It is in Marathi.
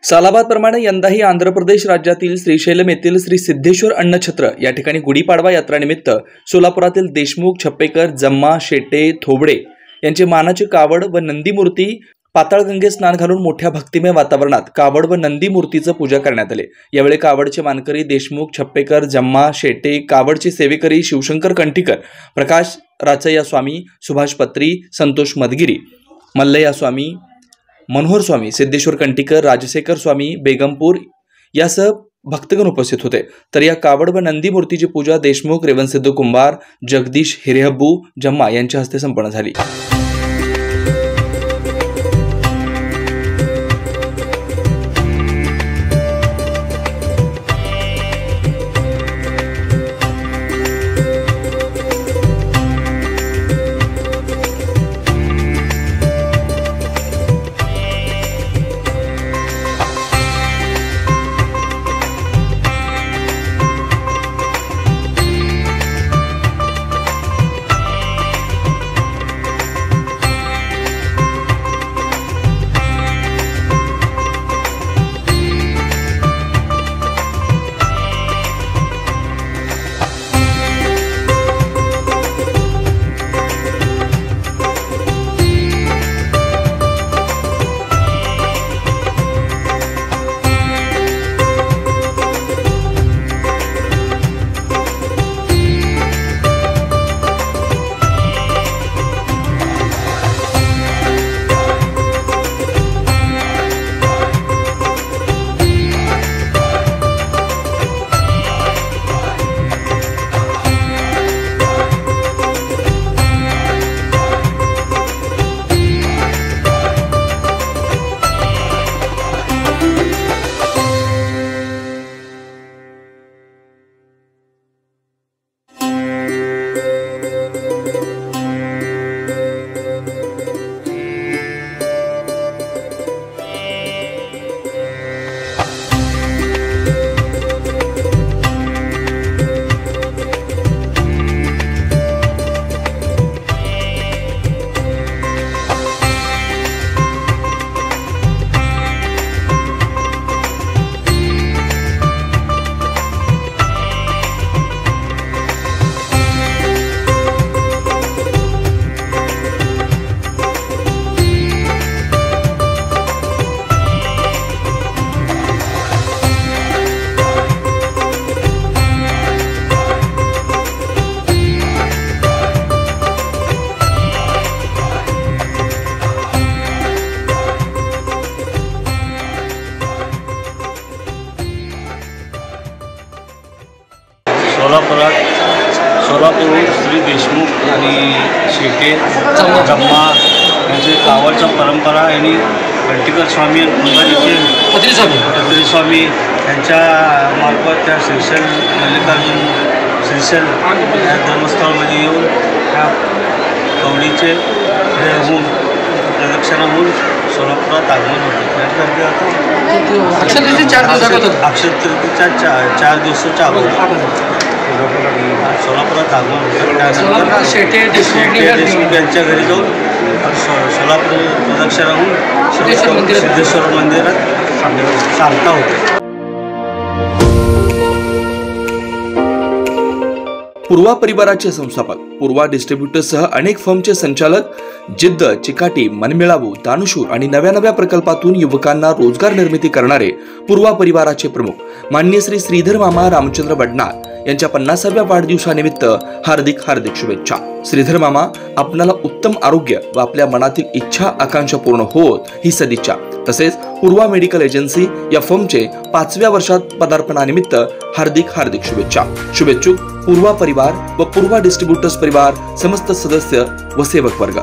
सालाबादप्रमाणे यंदाही आंध्र प्रदेश राज्यातील श्रीशैलम येथील श्री सिद्धेश्वर अन्नछत्र या ठिकाणी गुढीपाडवा यात्रानिमित्त सोलापुरातील देशमुख, छप्पेकर, जम्मा, शेटे, थोबडे यांचे मानाची कावड व नंदी मूर्ती पाताळगंगे स्नान घालून मोठ्या भक्तिमय वातावरणात कावड व नंदी मूर्तीचं पूजा करण्यात आले। यावेळी कावडचे मानकरी देशमुख, छप्पेकर, जम्मा, शेटे, कावडचे सेवेकरी शिवशंकर कंठीकर, प्रकाश राचय्या स्वामी, सुभाष पत्री, संतोष मदगिरी, मल्लय्या स्वामी, मनोहर स्वामी, सिद्धेश्वर कंठीकर, राजशेखर स्वामी, बेगमपूर यासह भक्तगण उपस्थित होते। तर या कावड व नंदी मूर्तीची पूजा देशमुख, रेवणसिद्ध कुंभार, जगदीश हिरेहब्बू, जम्मा यांच्या हस्ते संपन्न झाली। सोलापूर श्री देशमुख आणि शेटे, जम्मा यांची कावडची परंपरा आणि कंठीकर स्वामी आणि कुंभारीचे पत्री स्वामी यांच्या मार्फत त्या श्रीशैल मल्लिकार्जुन श्रीशैल या धर्मस्थळामध्ये येऊन त्या कवडीचे हे होऊन प्रदक्षिणा होऊन सोलापुरात आगमन होते। अक्षय तृतीयेच्या 4 दिवसाच्या अगोदर सोलापुरात आगमन होतं। त्यानंतर शेटे देशमुख यांच्या घरी जाऊन सोलापूर प्रदक्षिणा होऊन सिद्धेश्वर मंदिरात सांगता होते। पूर्वा परिवाराचे संस्थापक, पूर्वा डिस्ट्रीब्युटर्ससह अनेक फर्मचे संचालक, जिद्द, चिकाटी, मनमिळावू, दानशूर आणि नव्या प्रकल्पातून युवकांना रोजगार निर्मिती करणारे पूर्वा परिवाराचे प्रमुख माननीय श्री श्रीधर मामा रामचंद्र वडनार यांच्या 50व्या वाढदिवसानिमित्त हार्दिक शुभेच्छा। श्रीधर मामा, आपणाला उत्तम आरोग्य व आपल्या मनातील इच्छा आकांक्षा पूर्ण होत ही सदिच्छा। तसेच पूर्वा मेडिकल एजन्सी या फर्मचे 5व्या वर्षात पदार्पणानिमित्त हार्दिक शुभेच्छा। शुभेच्छुक पूर्वा परिवार व पूर्वा डिस्ट्रीब्युटर्स परिवार, समस्त सदस्य व सेवक वर्ग।